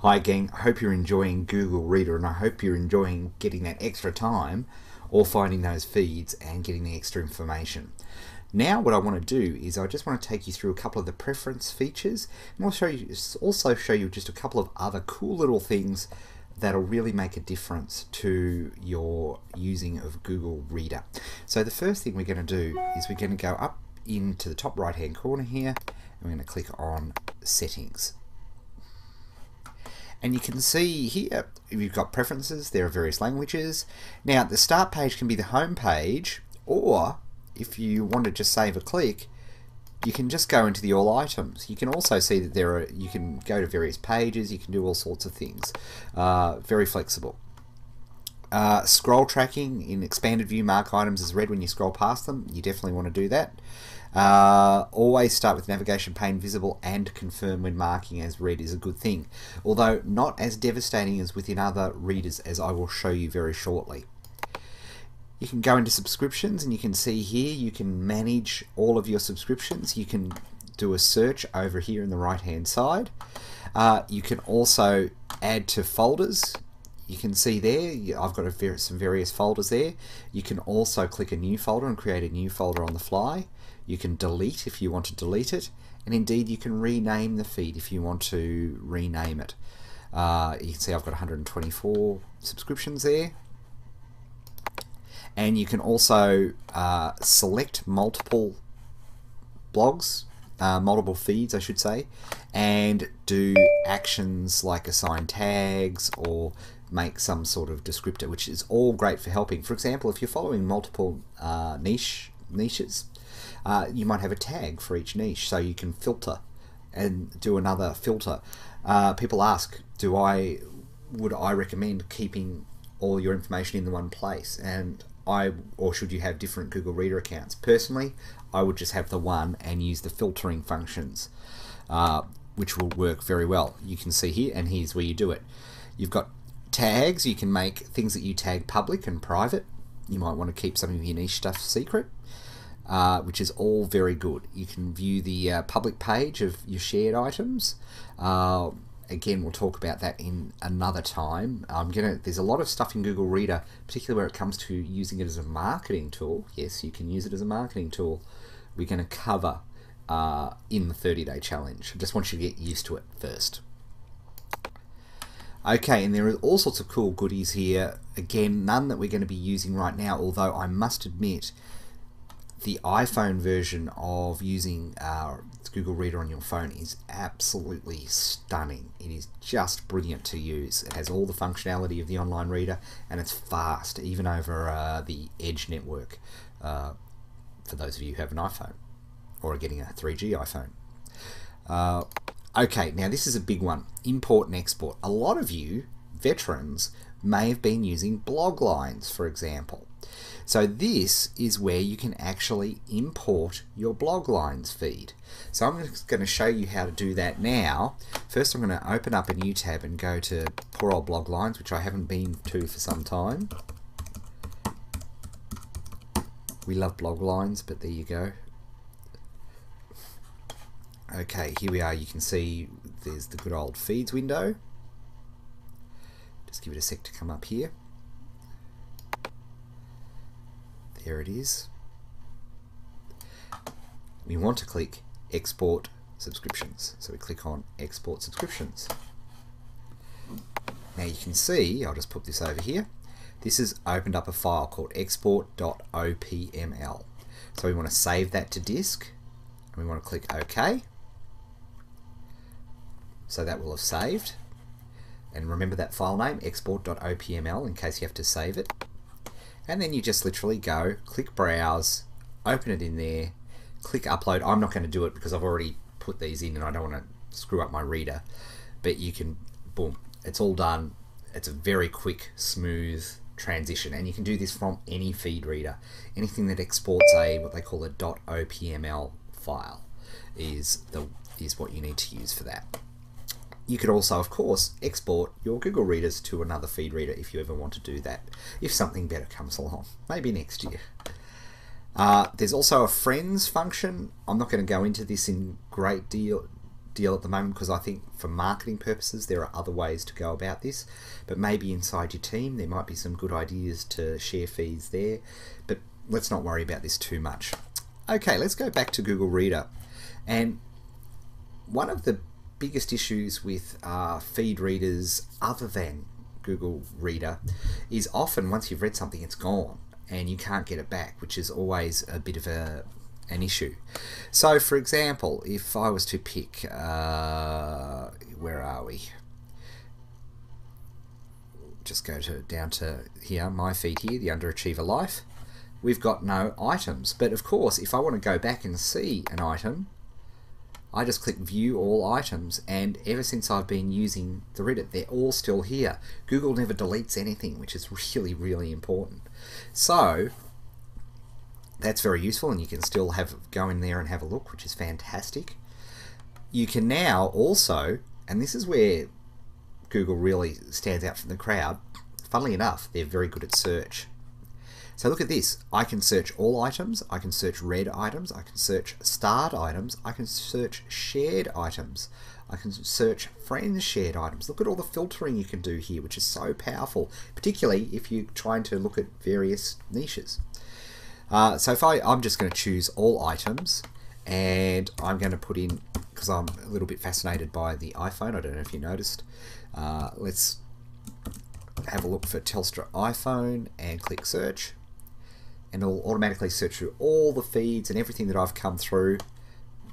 Hi gang, I hope you're enjoying Google Reader and I hope you're enjoying getting that extra time or finding those feeds and getting the extra information. Now what I want to do is I just want to take you through a couple of the preference features and also show you just a couple of other cool little things that'll really make a difference to your using of Google Reader. So the first thing we're going to do is we're going to go up into the top right hand corner here and we're going to click on Settings. And you can see here we've got preferences, there are various languages. Now the start page can be the home page, or if you want to just save a click, you can just go into the all items. You can also see that you can go to various pages, you can do all sorts of things. Very flexible. Scroll tracking in expanded view, mark items as red when you scroll past them. You definitely want to do that. Always start with navigation pane visible and confirm when marking as red is a good thing, although not as devastating as within other readers, as I will show you very shortly. You can go into subscriptions and you can see here you can manage all of your subscriptions. You can do a search over here in the right hand side. You can also add to folders. You can see there I've got some various folders there. You can also click a new folder and create a new folder on the fly. You can delete if you want to delete it, and indeed you can rename the feed if you want to rename it. You can see I've got 124 subscriptions there, and you can also select multiple blogs, multiple feeds I should say, and do actions like assign tags or make some sort of descriptor, which is all great for helping. For example, if you're following multiple niches, you might have a tag for each niche, so you can filter and do another filter. People ask, would I recommend keeping all your information in the one place, or should you have different Google Reader accounts? Personally, I would just have the one and use the filtering functions, which will work very well. You can see here, and here's where you do it. You've got tags. You can make things that you tag public and private. You might want to keep some of your niche stuff secret, which is all very good. You can view the public page of your shared items. Again, we'll talk about that in another time. There's a lot of stuff in Google Reader, particularly where it comes to using it as a marketing tool. Yes, you can use it as a marketing tool. We're going to cover in the 30-day challenge. I just want you to get used to it first. Okay, and there are all sorts of cool goodies here. Again, none that we're going to be using right now, although I must admit the iPhone version of using Google Reader on your phone is absolutely stunning. It is just brilliant to use. It has all the functionality of the online reader, and it's fast, even over the Edge network, for those of you who have an iPhone or are getting a 3G iPhone. Okay, now this is a big one. Import and export. A lot of you, veterans, may have been using blog lines, for example. So this is where you can actually import your blog lines feed. So I'm just going to show you how to do that now. First I'm going to open up a new tab and go to poor old blog lines, which I haven't been to for some time. We love blog lines, but there you go. Okay, here we are. You can see there's the good old feeds window. Just give it a sec to come up here. There it is. We want to click Export Subscriptions. So we click on Export Subscriptions. Now you can see, I'll just put this over here, this has opened up a file called export.opml. So we want to save that to disk, and we want to click OK. So that will have saved. And remember that file name, export.opml, in case you have to save it. And then you just literally go, click Browse, open it in there, click Upload. I'm not going to do it because I've already put these in and I don't want to screw up my reader. But you can, boom, it's all done. It's a very quick, smooth transition. And you can do this from any feed reader. Anything that exports what they call a .opml file is what you need to use for that. You could also, of course, export your Google Readers to another feed reader if you ever want to do that, if something better comes along, maybe next year. There's also a friends function. I'm not going to go into this in great deal at the moment because I think for marketing purposes there are other ways to go about this, but maybe inside your team there might be some good ideas to share feeds there, but let's not worry about this too much. Okay, let's go back to Google Reader. And one of the biggest issues with feed readers other than Google Reader is often once you've read something it's gone and you can't get it back, which is always a bit of an issue. So for example, if I was to pick, where are we? Just go down to here, my feed here, the Underachiever Life. We've got no items, but of course if I want to go back and see an item, I just click view all items, and ever since I've been using the Reader, they're all still here. Google never deletes anything, which is really, really important. So that's very useful, and you can still go in there and have a look, which is fantastic. You can now also, and this is where Google really stands out from the crowd, funnily enough, they're very good at search. So look at this, I can search all items, I can search read items, I can search starred items, I can search shared items, I can search friends shared items. Look at all the filtering you can do here, which is so powerful, particularly if you're trying to look at various niches. So if I'm just going to choose all items, and I'm going to put in, because I'm a little bit fascinated by the iPhone, I don't know if you noticed, let's have a look for Telstra iPhone and click search, and it'll automatically search through all the feeds and everything that I've come through.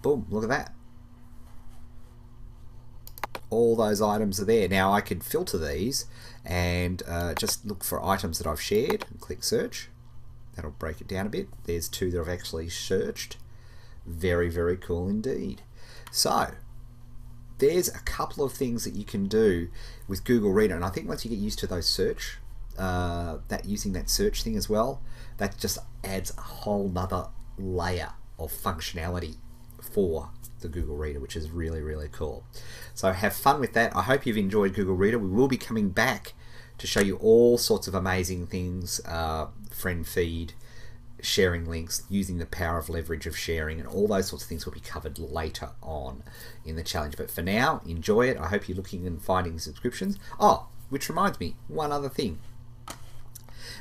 Boom, look at that. All those items are there. Now I could filter these and just look for items that I've shared and click search. That'll break it down a bit. There's 2 that I've actually searched. Very, very cool indeed. So there's a couple of things that you can do with Google Reader, and I think once you get used to those search, using that search thing as well, that just adds a whole nother layer of functionality for the Google Reader, which is really, really cool. So have fun with that. I hope you've enjoyed Google Reader. We will be coming back to show you all sorts of amazing things, friend feed, sharing links, using the power of leverage of sharing, and all those sorts of things will be covered later on in the challenge. But for now, enjoy it. I hope you're looking and finding subscriptions. Oh, which reminds me, one other thing.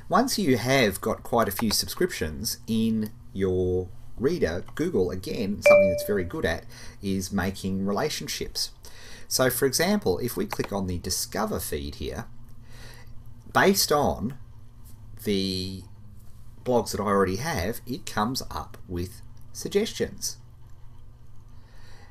Once you have got quite a few subscriptions in your Reader, Google, again, something that's very good at is making relationships. So for example, if we click on the Discover feed here, based on the blogs that I already have, it comes up with suggestions.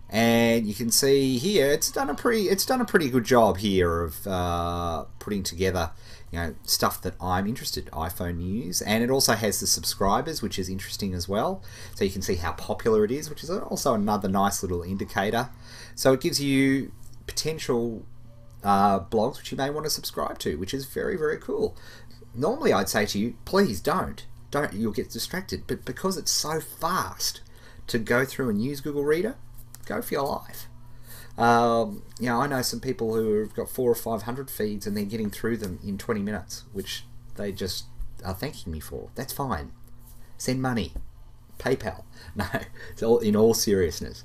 And you can see here it's done a pretty good job here of putting together, you know, stuff that I'm interested in, iPhone news, and it also has the subscribers, which is interesting as well. So you can see how popular it is, which is also another nice little indicator. So it gives you potential blogs which you may want to subscribe to, which is very, very cool. Normally I'd say to you, please don't, you'll get distracted, but because it's so fast to go through and use Google Reader, go for your life. You know, I know some people who have got 400 or 500 feeds and they're getting through them in 20 minutes, which they just are thanking me for. That's fine. Send money. PayPal. No, it's all, in all seriousness,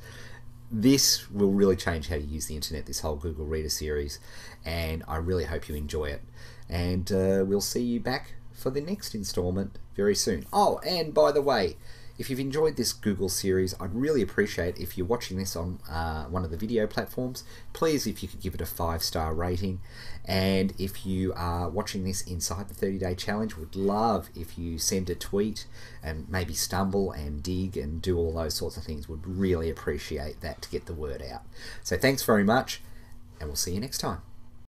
this will really change how you use the internet, this whole Google Reader series, and I really hope you enjoy it. And we'll see you back for the next installment very soon. Oh, and by the way, if you've enjoyed this Google series, I'd really appreciate if you're watching this on one of the video platforms, please if you could give it a 5-star rating. And if you are watching this inside the 30-day challenge, would love if you send a tweet and maybe stumble and dig and do all those sorts of things. Would really appreciate that to get the word out. So thanks very much, and we'll see you next time.